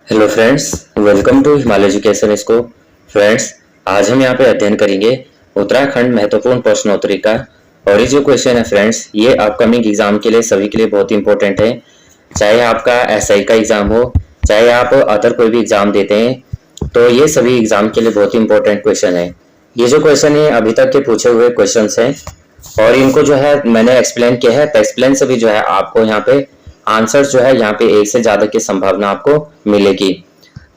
Hello friends, welcome to Himalaya education school. Friends, आज हम यहाँ पे अध्ययन करेंगे उत्तराखंड महत्वपूर्ण प्रश्नोत्तरी का। और ये जो क्वेश्चन है फ्रेंड्स, ये अपकमिंग एग्जाम के लिए सभी के लिए बहुत इंपॉर्टेंट है। चाहे आपका एसआई का एग्जाम हो, चाहे आप अदर कोई भी एग्जाम देते हैं, तो ये सभी एग्जाम के लिए बहुत इंपॉर्टेंट क्वेश्चन है। ये जो क्वेश्चन है अभी तक के पूछे हुए क्वेश्चन है और इनको जो है मैंने एक्सप्लेन किया है। तो एक्सप्लेन से भी जो है आपको यहाँ पे आंसर जो है यहाँ पे एक से ज्यादा की संभावना आपको मिलेगी।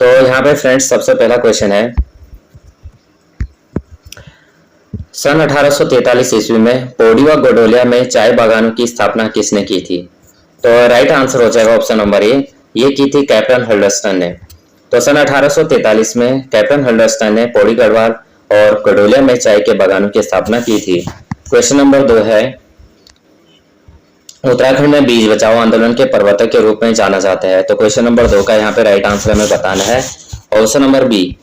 तो यहाँ पे फ्रेंड्स सबसे पहला क्वेश्चन है, सन 1843 ईस्वी में पौड़ी व गडोलिया में चाय बागानों की स्थापना किसने की थी? तो राइट आंसर हो जाएगा ऑप्शन नंबर ए, ये की थी कैप्टन हल्डर्स्टन ने। तो सन 1843 में कैप्टन हल्डर्स्टन ने पौड़ी गढ़वाल और गडोलिया में चाय के बागानों की स्थापना की थी। क्वेश्चन नंबर 2 है, उत्तराखंड में बीज बचाओ आंदोलन के प्रवर्तक के रूप में जाना जाता है। तो क्वेश्चन नंबर 2 का यहाँ पे राइट आंसर हमें बताना है ऑप्शन नंबर बी,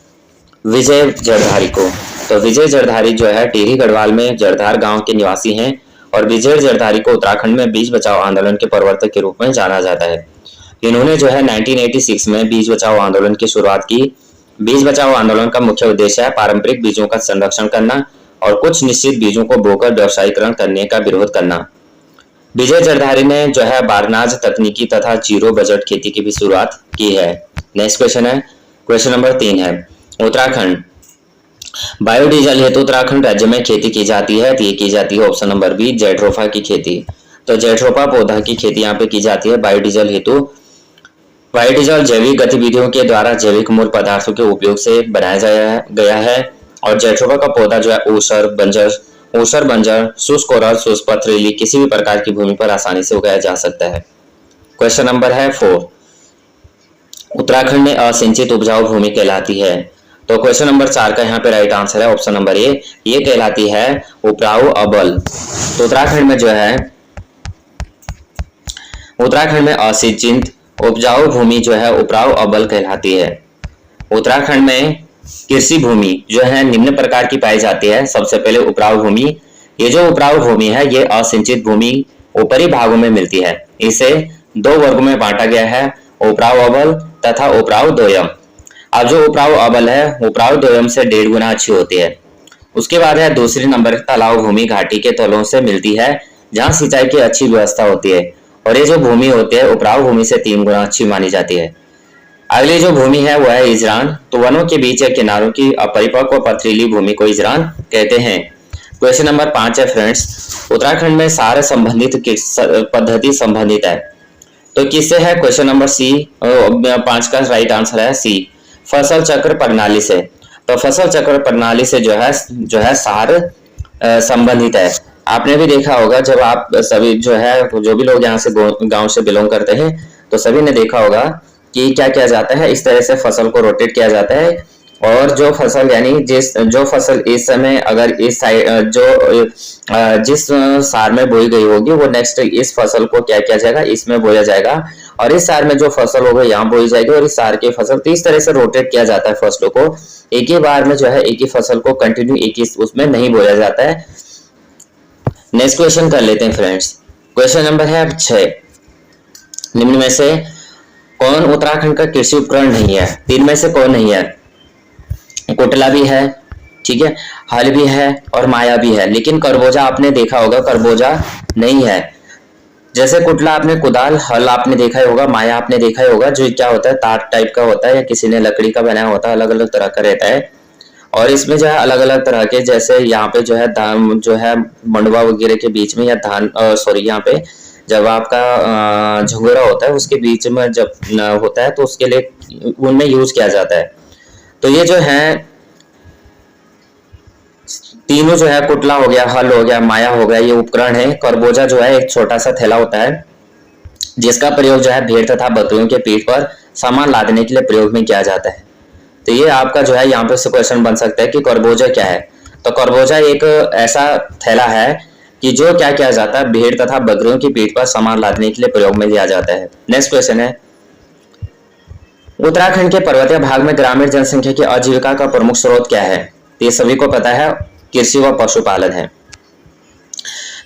विजय जड़धारी को। तो विजय जड़धारी जो है टिहरी गढ़वाल में जड़धार गांव के निवासी हैं और विजय जड़धारी को उत्तराखंड में बीज बचाओ आंदोलन के प्रवर्तक के रूप में जाना जाता है। इन्होंने जो है 1986 में बीज बचाओ आंदोलन की शुरुआत की। बीज बचाओ आंदोलन का मुख्य उद्देश्य है पारंपरिक बीजों का संरक्षण करना और कुछ निश्चित बीजों को बोकर व्यवसायीकरण करने का विरोध करना। विजय जड़धारी ने जो है बारनाज तकनीकी तथा जीरो बजट खेती की भी शुरुआत की है। नेक्स्ट क्वेश्चन है, क्वेश्चन नंबर 3 है, उत्तराखंड बायोडीजल हेतु उत्तराखंड राज्य में खेती की जाती है। तो ये की जाती है ऑप्शन नंबर बी, जेट्रोफा की खेती। तो जेट्रोफा पौधा की खेती यहाँ पे की जाती है बायोडीजल हेतु। बायोडीजल जैविक गतिविधियों के द्वारा जैविक मूल पदार्थों के उपयोग से बनाया गया है और जेट्रोफा का पौधा जो है ऊसर बंजर शुष्क और शुष्क पथरीली किसी भी प्रकार की भूमि पर आसानी से उगाया जा सकता है। क्वेश्चन नंबर है 4, उत्तराखंड में असिंचित उपजाऊ भूमि कहलाती है। तो क्वेश्चन नंबर 4 का यहाँ पे राइट आंसर है ऑप्शन नंबर ए, ये कहलाती है उपराऊ अबल। तो उत्तराखंड में असिंचित उपजाऊ भूमि जो है उपराऊ अबल कहलाती है। उत्तराखंड में कृषि भूमि जो है निम्न प्रकार की पाई जाती है। सबसे पहले उपराऊ भूमि, ये जो उपराऊ भूमि है ये असिंचित भूमि ऊपरी भागों में मिलती है। इसे 2 वर्गों में बांटा गया है, उपराऊ अबल तथा उपराऊ दोयम। अब जो उपराऊ अबल है उपराऊ दोयम से 1.5 गुना अच्छी होती है। उसके बाद है दूसरी नंबर तालाब भूमि घाटी के तलों से मिलती है जहाँ सिंचाई की अच्छी व्यवस्था होती है और ये जो भूमि होती है उपराऊ भूमि से 3 गुना अच्छी मानी जाती है। अगली जो भूमि है वो है इजरान। तो वनों के बीच या किनारों की अपरिपक्व पथरीली भूमि को इजरान कहते हैं। क्वेश्चन नंबर 5 है फ्रेंड्स, उत्तराखंड में सार संबंधित पद्धति संबंधित है। तो किससे है? क्वेश्चन नंबर सी, 5 का राइट आंसर है सी, फसल चक्र प्रणाली से। तो फसल चक्र प्रणाली से जो है सार संबंधित है। आपने भी देखा होगा जब आप सभी जो भी लोग यहाँ से गांव से बिलोंग करते हैं तो सभी ने देखा होगा कि क्या किया जाता है, इस तरह से फसल को रोटेट किया जाता है और जो फसल यानी जो फसल इस समय अगर इस साइड जिस सार में बोई गई होगी वो नेक्स्ट इस फसल को क्या किया जाएगा, इसमें बोया जाएगा और इस सार में जो फसल होगी यहाँ बोई जाएगी और इस सार की फसल। तो इस तरह से रोटेट किया जाता है फसलों को, एक ही बार में जो है एक ही फसल को कंटिन्यू एक ही उसमें नहीं बोया जाता है। नेक्स्ट क्वेश्चन कर लेते हैं फ्रेंड्स। क्वेश्चन नंबर है 6, निम्न में से कौन उत्तराखंड का कृषि उपकरण नहीं है? 3 में से कौन नहीं है? कुटला भी है, ठीक है, हल भी है और माया भी है, लेकिन करबोजा आपने देखा होगा करबोजा नहीं है। जैसे कुटला आपने कुदाल, हल आपने देखा ही होगा, माया आपने देखा ही होगा, जो क्या होता है तार टाइप का होता है या किसी ने लकड़ी का बनाया होता है, अलग अलग तरह का रहता है और इसमें जो है अलग अलग तरह के, जैसे यहाँ पे जो है धान जो है मंडवा वगैरह के बीच में या धान यहाँ पे जब आपका झंगोरा होता है उसके बीच में जब होता है तो उसके लिए उनमें यूज किया जाता है। तो ये जो है तीनों जो है कुटला हो गया, हल हो गया, माया हो गया, ये उपकरण है। करबोजा जो है एक छोटा सा थैला होता है जिसका प्रयोग जो है भेड़ तथा बकरियों के पीठ पर सामान लादने के लिए प्रयोग में किया जाता है। तो ये आपका जो है यहाँ पे से क्वेश्चन बन सकता है कि करबोजा क्या है। तो करबोजा एक ऐसा थैला है कि जो क्या किया जाता है भेड़ तथा बकरियों की पीठ पर सामान लादने के लिए प्रयोग में लिया जाता है। नेक्स्ट क्वेश्चन है, उत्तराखंड के पर्वतीय भाग में ग्रामीण जनसंख्या की आजीविका का प्रमुख स्रोत क्या है? ये सभी को पता है, कृषि व पशुपालन है।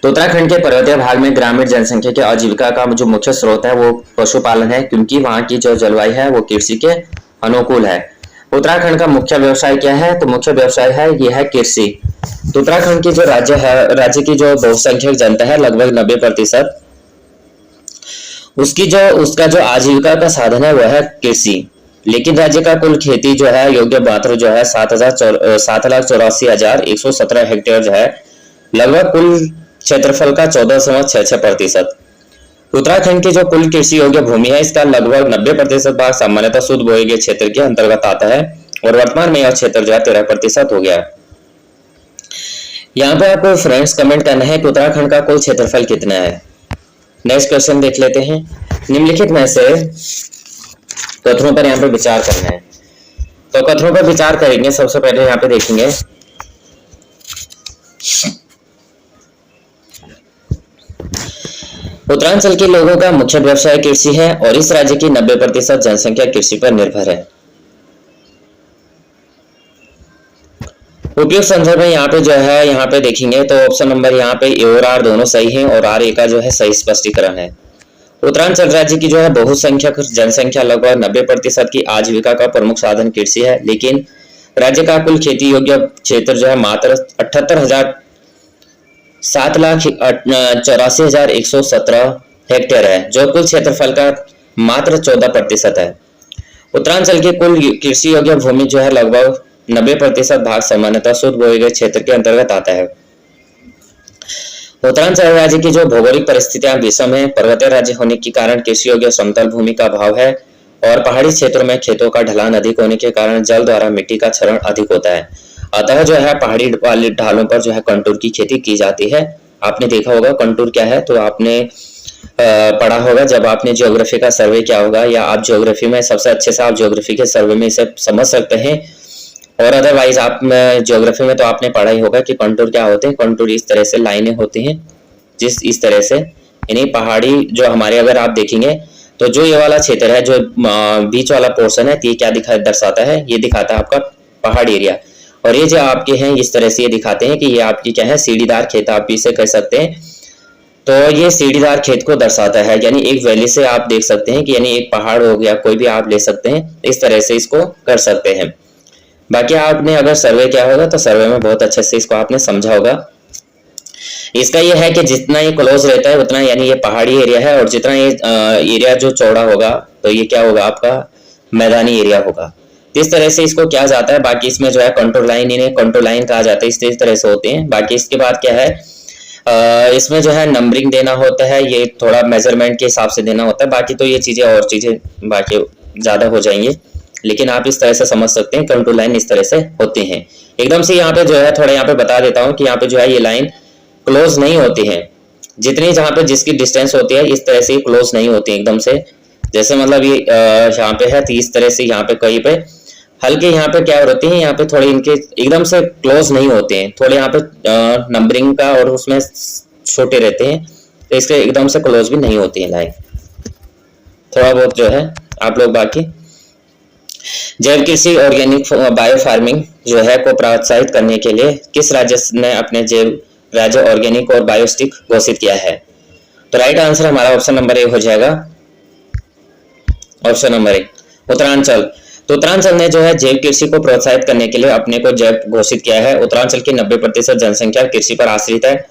तो उत्तराखंड के पर्वतीय भाग में ग्रामीण जनसंख्या की आजीविका का जो मुख्य स्रोत है वो पशुपालन है, क्योंकि वहाँ की जो जलवायु है वो कृषि के अनुकूल है। उत्तराखंड का मुख्य व्यवसाय क्या है? तो मुख्य व्यवसाय है ये है कृषि। तो उत्तराखंड की जो राज्य है, राज्य की जो बहुसंख्यक जनता है लगभग 90%, उसका जो आजीविका का साधन है वह है कृषि। लेकिन राज्य का कुल खेती जो है योग्य मात्र जो है 7,84,117 हेक्टेयर जो है, लगभग कुल क्षेत्रफल का 14.66%। उत्तराखंड की जो कुल कृषि योग्य भूमि है इसका लगभग 90% भाग सामान्यतः शुद्ध बोए गए क्षेत्र के अंतर्गत आता है, और वर्तमान में यह क्षेत्र जो है 13% हो गया है। यहाँ पे आपको फ्रेंड्स कमेंट करना है कि उत्तराखंड का कुल क्षेत्रफल कितना है। नेक्स्ट क्वेश्चन देख लेते हैं। निम्नलिखित में से कथनों पर यहाँ पे विचार करना है। तो कथनों पर विचार करेंगे। सबसे पहले यहाँ पे देखेंगे उत्तरांचल के लोगों का मुख्य व्यवसाय कृषि है और इस राज्य की 90% जनसंख्या कृषि पर निर्भर है। उपयुक्त संदर्भ में यहाँ पे जो है यहाँ पे देखेंगे तो ऑप्शन नंबर यहाँ पे ए और आर दोनों सही हैं, और आर ए का जो है सही स्पष्टीकरण है। उत्तरांचल राज्य की जो है बहुसंख्यक जनसंख्या लगभग 90% की आजीविका का प्रमुख साधन कृषि है, लेकिन राज्य का कुल खेती योग्य क्षेत्र जो है मात्र 7,84,117 हेक्टेयर है, जो कुल क्षेत्रफल का मात्र 14% है। उत्तरांचल की कुल कृषि योग्य भूमि जो है लगभग 90% भाग सामान्यतः शुद्ध बोए गए क्षेत्र के अंतर्गत आता है। उत्तरांचल राज्य की जो भौगोलिक परिस्थितियां विषम है, पर्वतीय राज्य होने के कारण कृषि योग्य समतल भूमि का अभाव है, और पहाड़ी क्षेत्रों में खेतों का ढलान अधिक होने के कारण जल द्वारा मिट्टी का क्षरण अधिक होता है। अतः जो है पहाड़ी वाले ढालों पर जो है कंटूर की खेती की जाती है। आपने देखा होगा कंटूर क्या है, तो आपने पढ़ा होगा जब आपने ज्योग्राफी का सर्वे किया होगा, या आप ज्योग्राफी में सबसे अच्छे से आप ज्योग्राफी के सर्वे में इसे समझ सकते हैं। और अदरवाइज आप ज्योग्राफी में तो आपने पढ़ा ही होगा कि कंटूर क्या होते हैं। कंटूर इस तरह से लाइनें होती हैं, इस तरह से, यानी पहाड़ी जो हमारे अगर आप देखेंगे तो जो ये वाला क्षेत्र है, जो बीच वाला पोर्शन है, ये क्या दर्शाता है? ये दिखाता है आपका पहाड़ी एरिया। और ये जो आपके हैं इस तरह से ये दिखाते हैं कि ये आपकी क्या है, सीढ़ीदार खेत आप इसे कह सकते हैं। तो ये सीढ़ीदार खेत को दर्शाता है, यानी एक वैली से आप देख सकते हैं कि यानी एक पहाड़ हो गया, कोई भी आप ले सकते हैं, इस तरह से इसको कर सकते हैं। बाकी आपने अगर सर्वे किया होगा तो सर्वे में बहुत अच्छे से इसको आपने समझा होगा। इसका ये है कि जितना ये क्लोज रहता है उतना, यानी ये पहाड़ी एरिया है, और जितना ये एरिया जो चौड़ा होगा तो ये क्या होगा, आपका मैदानी एरिया होगा। इस तरह से इसको किया जाता है। बाकी इसमें जो है कंट्रोल लाइन, इन्हें कंट्रोल लाइन कहा जाता है, इस तरह से होते हैं। बाकी इसके बाद क्या है, इसमें जो है नंबरिंग देना होता है, ये थोड़ा मेजरमेंट के हिसाब से देना होता है। बाकी तो ये चीजें और चीजें बाकी ज्यादा हो जाएंगी, लेकिन आप इस तरह से समझ सकते हैं कंट्रोल लाइन इस तरह से होती हैं। एकदम से यहाँ पे जो है थोड़ा यहाँ पे बता देता हूँ कि यहाँ पे जो है ये लाइन क्लोज नहीं होती है, जितनी जहाँ पे जिसकी डिस्टेंस होती है इस तरह से क्लोज नहीं होती एकदम से। जैसे मतलब ये यहाँ पे है तो इस तरह से यहाँ पे कहीं पे हल्के यहाँ पे क्या होती है, यहाँ पे थोड़े इनके एकदम से क्लोज नहीं होते हैं, थोड़े यहाँ पे नंबरिंग का और उसमें छोटे रहते हैं, तो इसके एकदम से क्लोज भी नहीं होती है लाइन, थोड़ा बहुत जो है आप लोग। बाकी जैव कृषि ऑर्गेनिक बायो फार्मिंग जो है को प्रोत्साहित करने के लिए किस राज्य ने अपने जैव राज्य ऑर्गेनिक और बायोस्टिक घोषित किया है? तो राइट आंसर हमारा ऑप्शन नंबर ए हो जाएगा, ऑप्शन नंबर ए उत्तरांचल। तो उत्तरांचल ने जो है जैव कृषि को प्रोत्साहित करने के लिए अपने को जैव घोषित किया है। उत्तरांचल की 90% जनसंख्या कृषि पर आश्रित है।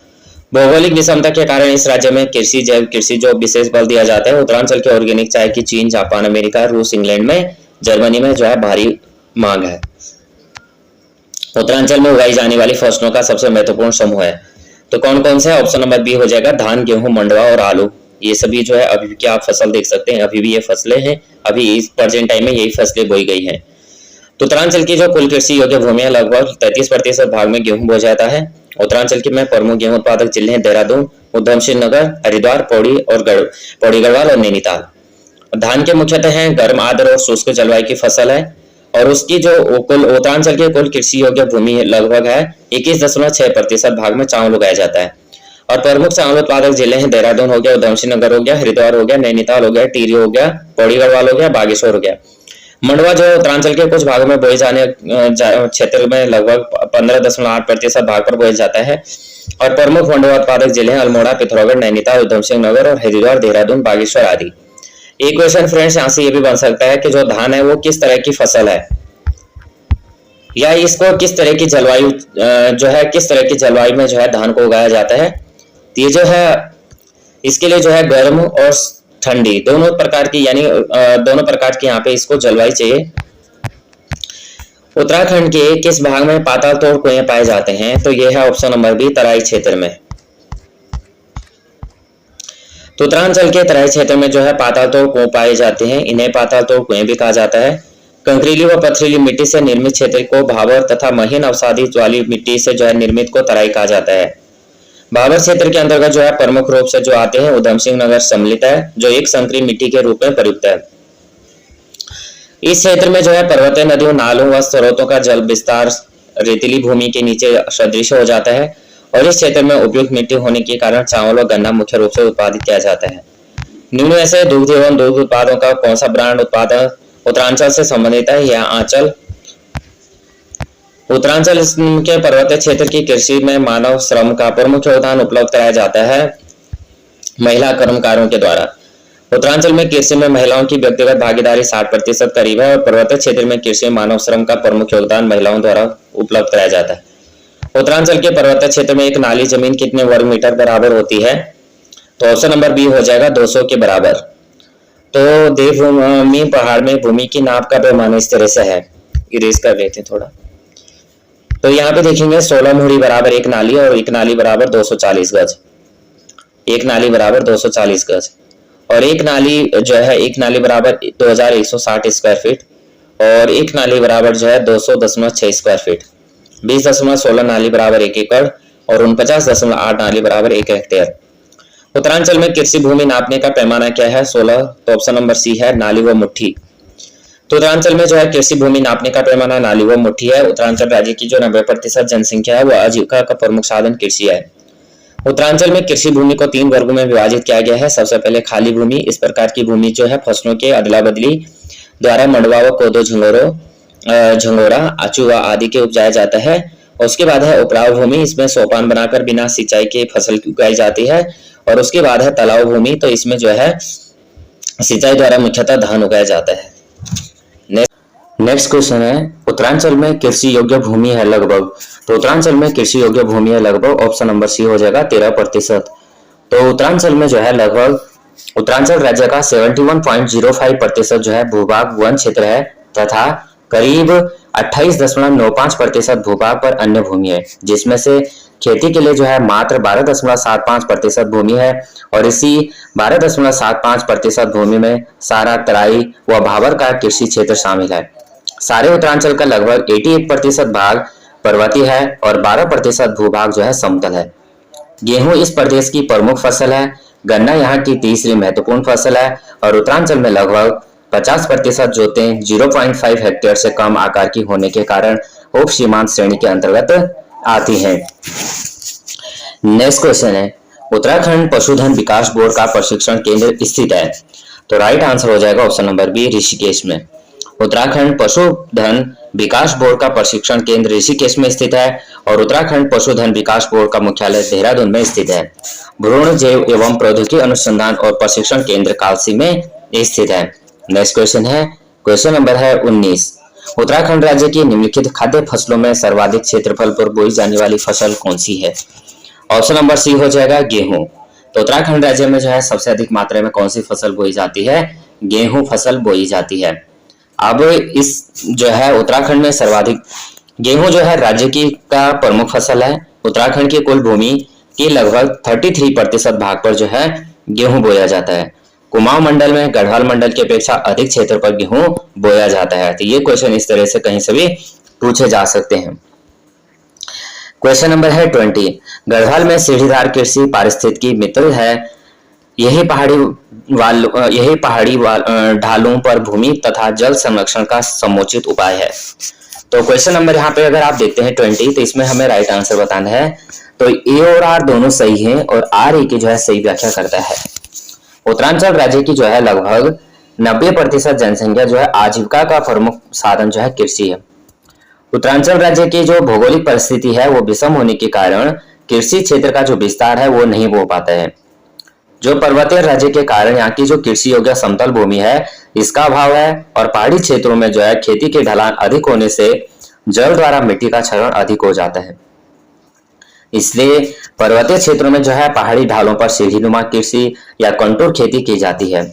भौगोलिक विषमता के कारण इस राज्य में कृषि जैव कृषि जो विशेष बल दिया जाता है। उत्तरांचल के ऑर्गेनिक चाय की चीन, जापान, अमेरिका, रूस, इंग्लैंड में, जर्मनी में जो है भारी मांग है। उत्तरांचल में उगाई जाने वाली फसलों का सबसे महत्वपूर्ण समूह है। तो कौन कौन से? ऑप्शन नंबर बी हो जाएगा, धान, गेहूं, मंडुआ और आलू। ये सभी जो है अभी की आप फसल देख सकते हैं, अभी भी ये फसलें हैं, अभी इस प्रेजेंट टाइम में यही फसलें बोई गई हैं। तो उत्तरांचल की जो कुल कृषि योग्य भूमि है लगभग 33% भाग में गेहूं बोया जाता है। उत्तरांचल के में प्रमुख गेहूं उत्पादक जिले हैं देहरादून, उधमसिंह नगर, हरिद्वार, पौड़ी गढ़वाल और नैनीताल। धान के मुख्यतः हैं गर्म, आर्द्र और शुष्क जलवायु की फसल है, और उसकी जो कुल उत्तरांचल के कुल कृषि योग्य भूमि लगभग है 21.6% भाग में चावल उगाया जाता है। और प्रमुख चावल उत्पादक जिले हैं देहरादून हो गया, उधमसिंह नगर हो गया, हरिद्वार हो गया, नैनीताल हो गया, टिहरी हो गया, पौड़ी गढ़वाल हो गया, बागेश्वर हो गया। मंडुआ जो उत्तरांचल के कुछ भागों में बोए जाने क्षेत्र में लगभग 15.8% भाग पर बोया जाता है। और प्रमुख मंडुआ उत्पादक जिले हैं अल्मोड़ा, पिथौरागढ़, नैनीताल, उधम सिंह नगर और हरिद्वार, देहरादून, बागेश्वर आदि। एक क्वेश्चन फ्रेंड्स यहाँ से ये भी बन सकता है कि जो धान है वो किस तरह की फसल है, या इसको किस तरह की जलवायु जो है किस तरह की जलवायु में जो है धान को उगाया जाता है। तो ये जो है इसके लिए जो है गर्म और ठंडी दोनों प्रकार की यानी दोनों प्रकार की यहाँ पे इसको जलवायु चाहिए। उत्तराखंड के किस भाग में पाताल तोड़ कुएं पाए जाते हैं, तो यह है ऑप्शन नंबर बी, तराई क्षेत्र में। तो उत्तरांचल के तराई क्षेत्र में जो है पाताल तोड़ कुएं पाए जाते हैं, इन्हें पाताल तोड़ कुएं भी कहा जाता है। कंकरीली व पथरीली मिट्टी से निर्मित क्षेत्र को भावर तथा महीन अवसादी वाली मिट्टी से जो है निर्मित को तराई कहा जाता है। भावर क्षेत्र के अंतर्गत जो है प्रमुख रूप से जो आते हैं उधम सिंह नगर सम्मिलित है, जो एक संकरी मिट्टी के रूप में प्रयुक्त है। इस क्षेत्र में जो है पर्वतीय नदियों, नालों व स्रोतों का जल विस्तार रेतीली भूमि के नीचे सदृश हो जाता है और इस क्षेत्र में उपयुक्त मिट्टी होने के कारण चावल व गन्ना मुख्य रूप से उत्पादित किया जाता है। निम्न में से दुग्ध एवं दुग्ध उत्पादों का कौन सा ब्रांड उत्पादन उत्तरांचल से संबंधित है, या आंचल। उत्तरांचल के पर्वतीय क्षेत्र की कृषि में मानव श्रम का प्रमुख योगदान उपलब्ध कराया जाता है महिला कर्मकारों के द्वारा। उत्तरांचल में कृषि में महिलाओं की व्यक्तिगत भागीदारी 60% करीब है और पर्वतीय क्षेत्र में कृषि में मानव श्रम का प्रमुख योगदान महिलाओं द्वारा उपलब्ध कराया जाता है। उत्तरांचल के पर्वतीय क्षेत्र में एक नाली जमीन कितने वर्ग मीटर बराबर होती है, तो ऑप्शन नंबर बी हो जाएगा 200 के बराबर। तो देवभूमि पहाड़ में भूमि की नाप का पैमाना इस तरह से है, इरेज कर लेते हैं थोड़ा। तो यहाँ पे देखेंगे 16 मुहरी बराबर एक नाली और एक नाली बराबर 240 गज, एक नाली बराबर 240 गज और एक नाली जो है एक नाली बराबर 2160 स्क्वायर फीट और एक नाली बराबर जो है 200.6 स्क्वायर फीट। 20.16 नाली बराबर 1 एकड़ और 49.8 नाली बराबर 1 हेक्टेयर। उत्तरांचल में कृषि भूमि नापने का पैमाना क्या है, 16, तो ऑप्शन नंबर सी है नाली व मुट्ठी। तो उत्तरांचल में जो है कृषि भूमि नापने का पैमाना नाली व मुट्ठी है। उत्तरांचल राज्य की जो 90% जनसंख्या है वह आजीविका का प्रमुख साधन कृषि है। उत्तरांचल में कृषि भूमि को 3 वर्गों में विभाजित किया गया है। सबसे पहले खाली भूमि, इस प्रकार की भूमि जो है फसलों के अदला बदली द्वारा मंडुआ व कोदो, झंगोरा, अचुआ आदि के उपजाया जाता है। उसके बाद है उपराव भूमि, इसमें सोपान बनाकर बिना सिंचाई के फसल उगाई जाती है। और उसके बाद है तलाव भूमि, तो इसमें जो है सिंचाई द्वारा मुख्यतः धान उगाया जाता है। नेक्स्ट क्वेश्चन है उत्तरांचल में कृषि योग्य भूमि है लगभग, तो उत्तरांचल में कृषि योग्य भूमि है लगभग, ऑप्शन नंबर सी हो जाएगा 13%। तो उत्तरांचल में जो है लगभग उत्तरांचल राज्य का 71.05% जो है भूभाग वन क्षेत्र है तथा करीब 28.95% भूभाग पर अन्य भूमि है, जिसमें से खेती के लिए जो है मात्र 12.75% भूमि है और इसी 12.75% भूमि में सारा तराई व भावर का कृषि क्षेत्र शामिल है। सारे उत्तरांचल का लगभग 88% भाग पर्वतीय है और 12% भूभाग जो है समतल है। गेहूं इस प्रदेश की प्रमुख फसल है। गन्ना यहाँ की तीसरी महत्वपूर्ण फसल है और उत्तरांचल में लगभग 50% जोतें 0.5 हेक्टेयर से कम आकार की होने के कारण उप सीमांत श्रेणी के अंतर्गत आती हैं। नेक्स्ट क्वेश्चन है उत्तराखंड पशुधन विकास बोर्ड का प्रशिक्षण केंद्र स्थित है, तो राइट आंसर हो जाएगा ऑप्शन नंबर बी ऋषिकेश में। उत्तराखंड पशुधन विकास बोर्ड का प्रशिक्षण केंद्र ऋषिकेश में स्थित है और उत्तराखंड पशुधन विकास बोर्ड का मुख्यालय देहरादून में स्थित है। भ्रूण जैव एवं प्रौद्योगिकी अनुसंधान और प्रशिक्षण केंद्र कालसी में स्थित है। नेक्स्ट क्वेश्चन है क्वेश्चन नंबर है 19। उत्तराखंड राज्य की निम्नलिखित खाद्य फसलों में सर्वाधिक क्षेत्रफल पर बोई जाने वाली फसल कौन सी है, ऑप्शन नंबर सी हो जाएगा गेहूं। तो उत्तराखंड राज्य में जो है सबसे अधिक मात्रा में कौन सी फसल बोई जाती है, गेहूं फसल बोई जाती है। अब इस जो है उत्तराखंड में सर्वाधिक गेहूं जो है राज्य की का प्रमुख फसल है। उत्तराखंड की कुल भूमि के लगभग 33% भाग पर जो है गेहूं बोया जाता है। कुमाऊं मंडल में गढ़वाल मंडल की अपेक्षा अधिक क्षेत्र पर गेहूं बोया जाता है। तो ये क्वेश्चन इस तरह से कहीं से भी पूछे जा सकते हैं। क्वेश्चन नंबर है 20। गढ़वाल में सीढ़ीदार कृषि पारिस्थितिकी मित्र है। यही पहाड़ी ढालों पर भूमि तथा जल संरक्षण का समुचित उपाय है। तो क्वेश्चन नंबर यहाँ पे अगर आप देखते हैं 20, तो इसमें हमें राइट आंसर बताना है। तो ए और आर दोनों सही हैं और आर ए की जो है सही व्याख्या करता है। उत्तरांचल राज्य की जो है लगभग 90% जनसंख्या जो है आजीविका का प्रमुख साधन जो है कृषि है। उत्तरांचल राज्य की जो भौगोलिक परिस्थिति है वो विषम होने के कारण कृषि क्षेत्र का जो विस्तार है वो नहीं हो पाता है। जो पर्वतीय राज्य के कारण यहाँ की जो कृषि योग्य समतल भूमि है इसका अभाव है, और पहाड़ी क्षेत्रों में जो है खेती के ढलान अधिक होने से जल द्वारा मिट्टी का क्षरण अधिक हो जाता है। इसलिए पर्वतीय क्षेत्रों में जो है पहाड़ी ढालों पर सीढ़ीनुमा कृषि या कंटूर खेती की जाती है।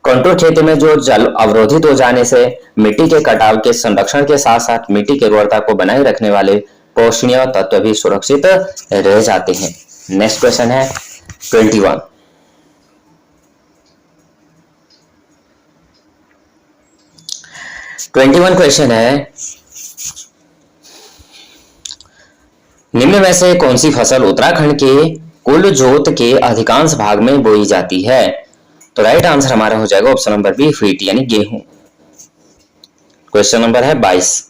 कंटूर खेती में जो जल अवरोधित हो जाने से मिट्टी के कटाव के संरक्षण के साथ साथ मिट्टी की उर्वरता को बनाए रखने वाले पोषणीय तत्व भी सुरक्षित रह जाते हैं। नेक्स्ट क्वेश्चन है 21। क्वेश्चन है, निम्न में से कौन सी फसल उत्तराखंड के कुल जोत के अधिकांश भाग में बोई जाती है? तो राइट आंसर हमारा हो जाएगा ऑप्शन नंबर बी, व्हीट यानी गेहूं। क्वेश्चन नंबर है 22।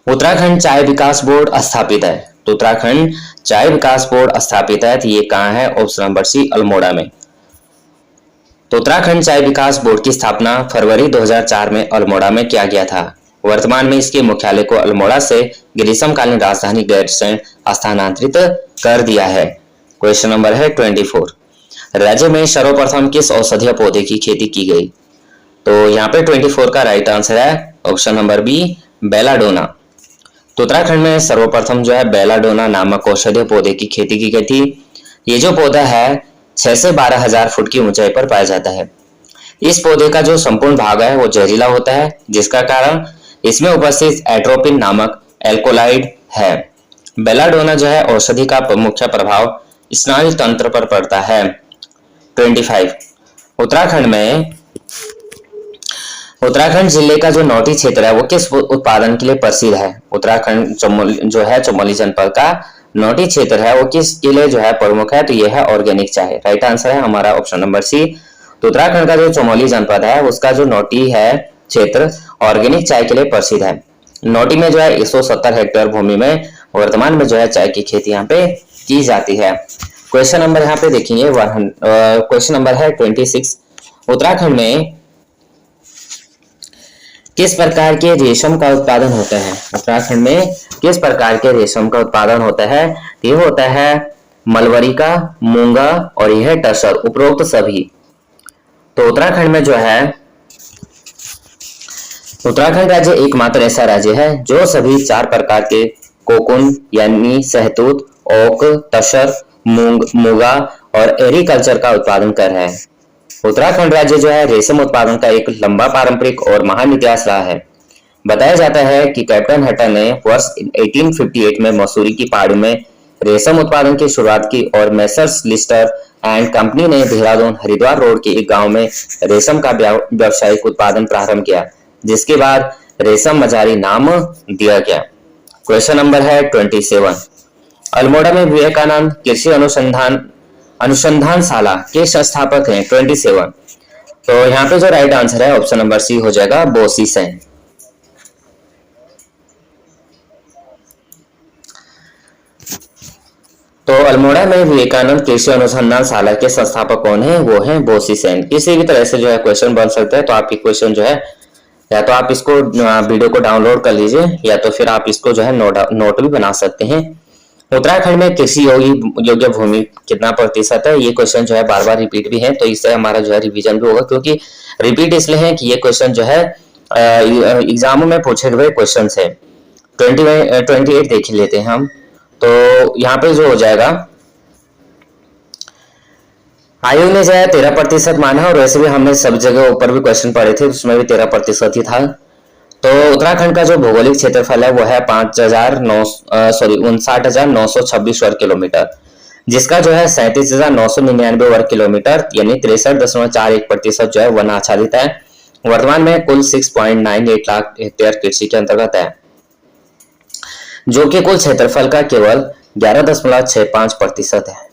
उत्तराखंड चाय विकास बोर्ड स्थापित है। तो उत्तराखंड चाय विकास बोर्ड स्थापित है, तो ये कहां है? ऑप्शन नंबर सी, अल्मोड़ा में। तो उत्तराखंड चाय विकास बोर्ड की स्थापना फरवरी 2004 में अल्मोड़ा में किया गया था। वर्तमान में इसके मुख्यालय को अल्मोड़ा से ग्रीष्मकालीन राजधानी गैरसैंण स्थानांतरित कर दिया है। क्वेश्चन नंबर है 24। राज्य में सर्वप्रथम किस औषधीय पौधे की खेती की गई? तो यहाँ पे 24 का राइट आंसर है ऑप्शन नंबर बी, बेलाडोना। तो उत्तराखंड में सर्वप्रथम जो है बेलाडोना नामक औषधीय पौधे की खेती की गई थी। ये जो पौधा है 6 से 12,000 फुट की ऊंचाई पर पाया जाता है। इस पौधे का जो संपूर्ण भाग है वो जहरीला होता है, जिसका कारण इसमें उपस्थित एट्रोपिन नामक एल्कोलाइड है। बेलाडोना जो है औषधि का मुख्य प्रभाव स्नायु तंत्र पर पड़ता है। 25। उत्तराखंड जिले का जो नौटी क्षेत्र है वो किस उत्पादन के लिए प्रसिद्ध है? उत्तराखंड जो है चमोली जनपद का नौटी क्षेत्र है वो किसके लिए जो है प्रमुख है? तो यह है ऑर्गेनिक चाय। राइट आंसर है हमारा ऑप्शन नंबर सी। तो उत्तराखंड का जो चमोली जनपद है उसका जो नौटी है क्षेत्र ऑर्गेनिक चाय के लिए प्रसिद्ध है। नौटी में जो है 170 हेक्टेयर भूमि में वर्तमान में जो है चाय की खेती यहाँ पे की जाती है। क्वेश्चन नंबर यहाँ पे देखेंगे क्वेश्चन नंबर है 26। उत्तराखंड में किस प्रकार के रेशम का उत्पादन होता है? उत्तराखंड में किस प्रकार के रेशम का उत्पादन होता है? ये होता है मलबरी का, मूंगा और यह टसर, उपरोक्त सभी। तो उत्तराखंड में जो है उत्तराखंड राज्य एकमात्र ऐसा राज्य है जो सभी 4 प्रकार के कोकुन यानी सहतूत, ओक, तसर, मूंगा और एरीकल्चर का उत्पादन कर रहा है। उत्तराखंड राज्य जो है रेशम उत्पादन का एक लंबा पारंपरिक और महान इतिहास रहा है। बताया जाता है कि कैप्टन हटर ने वर्ष 1858 में मसूरी की पहाड़ी में रेशम उत्पादन की शुरुआत की और मेसर्स लिस्टर एंड कंपनी ने देहरादून हरिद्वार रोड के एक गांव में रेशम का व्यावसायिक उत्पादन प्रारंभ किया, जिसके बाद रेशम मजारी नाम दिया गया। क्वेश्चन नंबर है 27। अल्मोड़ा में विवेकानंद कृषि अनुसंधानशाला के संस्थापक हैं। 27। तो यहाँ पे जो राइट आंसर है ऑप्शन नंबर सी हो जाएगा, बोसी सेन। तो अल्मोड़ा में विवेकानंद कृषि अनुसंधानशाला के संस्थापक कौन है? वो हैं बोसी सेन। किसी भी तरह से जो है क्वेश्चन बन सकता है, तो आपकी क्वेश्चन जो है या तो आप इसको वीडियो को डाउनलोड कर लीजिए या तो फिर आप इसको जो है नोट भी बना सकते हैं। उत्तराखंड में कृषि योग्य भूमि कितना प्रतिशत है? ये क्वेश्चन जो है बार बार रिपीट भी है, तो इससे हमारा जो है रिवीजन भी होगा, क्योंकि रिपीट इसलिए है कि ये क्वेश्चन जो है एग्जामों में पूछे गए क्वेश्चन है। 28 देख लेते हैं हम। तो यहाँ पे जो हो जाएगा, आयोग ने जो है 13% माना, और वैसे भी हमने सब जगह ऊपर भी क्वेश्चन पढ़े थे उसमें भी 13% ही था। तो उत्तराखंड का जो भौगोलिक क्षेत्रफल है वो है 59,926 वर्ग किलोमीटर, जिसका जो है 37,999 वर्ग किलोमीटर यानी 63.41% जो है वन आच्छादित है। वर्तमान में कुल 6.98 लाख हेक्टेयर कृषि के अंतर्गत है, जो कि कुल क्षेत्रफल का केवल 11.65% है।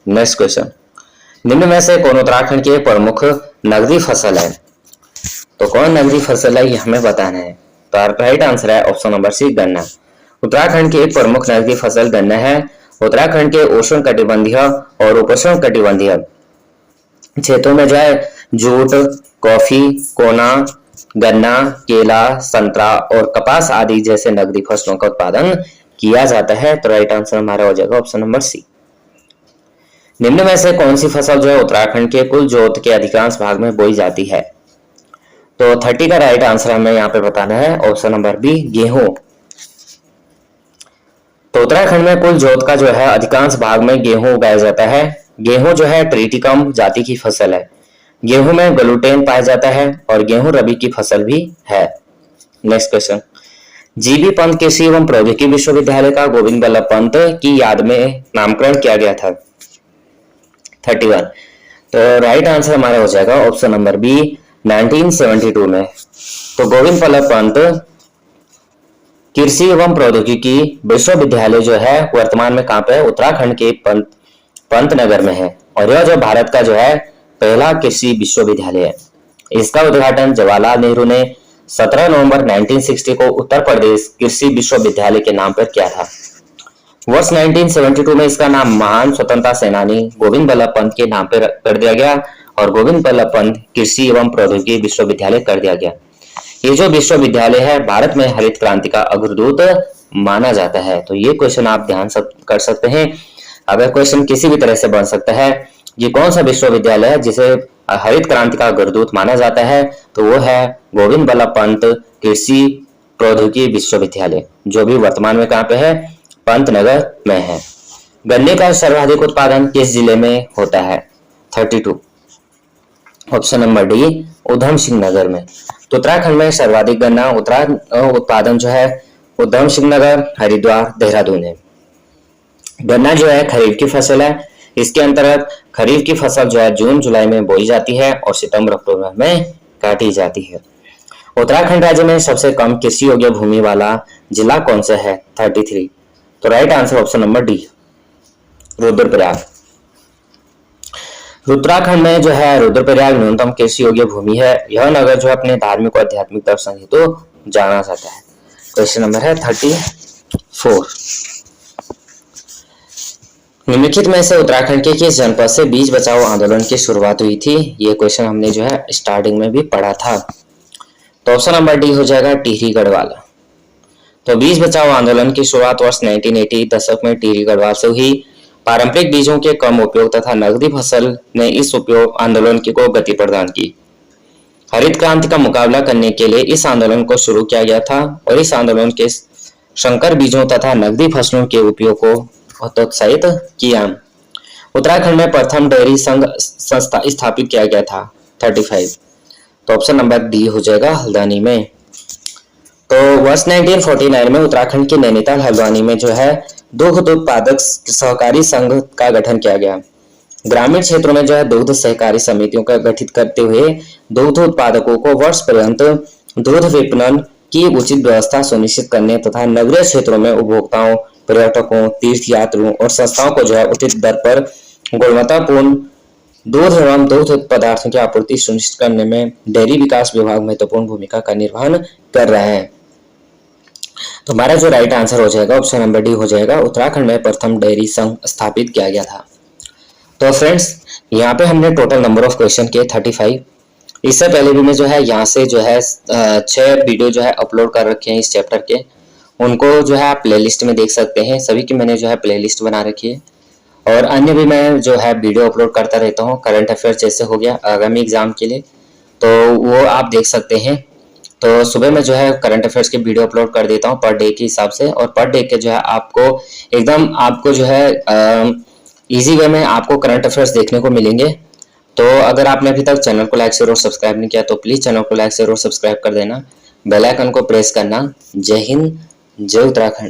नेक्स्ट क्वेश्चन, निम्न में से कौन उत्तराखंड की प्रमुख नगदी फसल है? तो कौन नगदी फसल है ये हमें बताना है। तो राइट आंसर है ऑप्शन नंबर सी, गन्ना। उत्तराखंड की एक प्रमुख नगदी फसल गन्ना है। उत्तराखंड के उष्ण कटिबंधीय और उपोष्ण कटिबंधीय क्षेत्रों में जो है जूट, कॉफी, कोना, गन्ना, केला, संतरा और कपास आदि जैसे नगदी फसलों का उत्पादन किया जाता है? तो राइट आंसर हमारा हो जाएगा ऑप्शन नंबर सी। निम्न में से कौन सी फसल जो है उत्तराखंड के कुल जोत के अधिकांश भाग में बोई जाती है? तो 30 का राइट आंसर हमें यहाँ पे बताना है ऑप्शन नंबर बी, गेहूं। तो उत्तराखंड में कुल जोत का जो है अधिकांश भाग में गेहूं उगाया जाता है। गेहूं जो है ट्रिटिकम जाति की फसल है। गेहूं में ग्लूटेन पाया जाता है और गेहूं रबी की फसल भी है। नेक्स्ट क्वेश्चन, जीबी पंत कृषि एवं प्रौद्योगिकी विश्वविद्यालय का गोविंद बल्लभ पंत की याद में नामकरण किया गया था? 31। तो राइट आंसर हमारा हो जाएगा ऑप्शन नंबर बी, 1972 में। तो गोविंद बल्लभ पंत कृषि एवं प्रौद्योगिकी विश्वविद्यालय जो है वर्तमान में कहां पे है? उत्तराखंड के पंतनगर में है और यह जो भारत का जो है पहला कृषि विश्वविद्यालय है। इसका उद्घाटन जवाहरलाल नेहरू ने 17 नवंबर 1960 को उत्तर प्रदेश कृषि विश्वविद्यालय के नाम पर किया था। वर्ष 1972 में इसका नाम महान स्वतंत्रता सेनानी गोविंद बल्लभ पंत के नाम पर कर दिया गया और गोविंद बल्लभ पंत कृषि एवं प्रौद्योगिकी विश्वविद्यालय कर दिया गया। ये जो विश्वविद्यालय है भारत में हरित क्रांति का अग्रदूत माना जाता है। तो ये क्वेश्चन आप ध्यान कर सकते हैं। अगर क्वेश्चन किसी भी तरह से बन सकता है, ये कौन सा विश्वविद्यालय है जिसे हरित क्रांति का अग्रदूत माना जाता है? तो वो है गोविंद बल्लभ पंत कृषि प्रौद्योगिकी विश्वविद्यालय, जो भी वर्तमान में कहां पे है? पंतनगर में है। गन्ने का सर्वाधिक उत्पादन किस जिले में होता है? 32। Option number D, Udham Singh Nagar में। तो उत्तराखंड में सर्वाधिक गन्ना उत्पादन जो है उधम सिंह नगर, हरिद्वार, देहरादून है। गन्ना जो है खरीफ की फसल है। इसके अंतर्गत खरीफ की फसल जो है जून जुलाई में बोई जाती है और सितंबर अक्टूबर में काटी जाती है। उत्तराखंड राज्य में सबसे कम कृषि योग्य भूमि वाला जिला कौन सा है? 33। तो right answer option number D, Rudraprayag. Uttarakhand में जो है रुद्रप्रयाग न्यूनतम कृषि योग्य भूमि है। यह नगर जो है अपने धार्मिक और आध्यात्मिक दर्शन हेतु जाना जाता है। क्वेश्चन नंबर है 34। निम्नलिखित में से उत्तराखंड के किस जनपद से बीज बचाओ आंदोलन की शुरुआत हुई थी? ये क्वेश्चन हमने जो है स्टार्टिंग में भी पढ़ा था। तो ऑप्शन नंबर डी हो जाएगा टिहरी गढ़वाल। तो बीज बचाओ आंदोलन की शुरुआत वर्ष 1980 दशक में टिहरी गढ़वाल से हुई। पारंपरिक बीजों के कम उपयोग तथा नकदी फसल ने इस उपयोग आंदोलन को गति प्रदान की। हरित क्रांति का मुकाबला करने के लिए इस आंदोलन को शुरू किया गया था और इस आंदोलन के संकर बीजों तथा नकदी फसलों के उपयोग को हतोत्साहित किया। उत्तराखंड में प्रथम डेयरी संघ संस्था स्थापित किया गया था। 35। तो ऑप्शन नंबर डी हो जाएगा हल्द्वानी में। तो वर्ष 1949 में उत्तराखंड के नैनीताल हल्द्वानी में जो है दुग्ध उत्पादक सहकारी संघ का गठन किया गया। ग्रामीण क्षेत्रों में जो है दुग्ध सहकारी समितियों का गठित करते हुए दुग्ध उत्पादकों को वर्ष पर्यंत दूध विपणन की उचित व्यवस्था सुनिश्चित करने तथा नगरीय क्षेत्रों में उपभोक्ताओं, पर्यटकों, तीर्थयात्रियों और संस्थाओं को जो है उचित दर पर गुणवत्तापूर्ण दूध एवं दुग्ध पदार्थों की आपूर्ति सुनिश्चित करने में डेयरी विकास विभाग महत्वपूर्ण भूमिका का निर्वहन कर रहे हैं। तो हमारा जो राइट आंसर हो जाएगा ऑप्शन नंबर डी हो जाएगा। उत्तराखंड में प्रथम डेयरी संघ स्थापित किया गया था। तो फ्रेंड्स यहाँ पे हमने टोटल नंबर ऑफ क्वेश्चन किए 35। इससे पहले भी मैं जो है यहाँ से जो है 6 वीडियो जो है अपलोड कर रखे हैं इस चैप्टर के। उनको जो है आप प्लेलिस्ट में देख सकते हैं। सभी की मैंने जो है प्लेलिस्ट बना रखी है और अन्य भी मैं जो है वीडियो अपलोड करता रहता हूँ। करंट अफेयर जैसे हो गया आगामी एग्जाम के लिए, तो वो आप देख सकते हैं। तो सुबह में जो है करंट अफेयर्स के वीडियो अपलोड कर देता हूँ पर डे के हिसाब से, और पर डे के जो है आपको जो है इजी वे में आपको करंट अफेयर्स देखने को मिलेंगे। तो अगर आपने अभी तक चैनल को लाइक शेयर और सब्सक्राइब नहीं किया तो प्लीज चैनल को लाइक शेयर और सब्सक्राइब कर देना, बेल आइकन को प्रेस करना। जय हिंद, जय उत्तराखंड।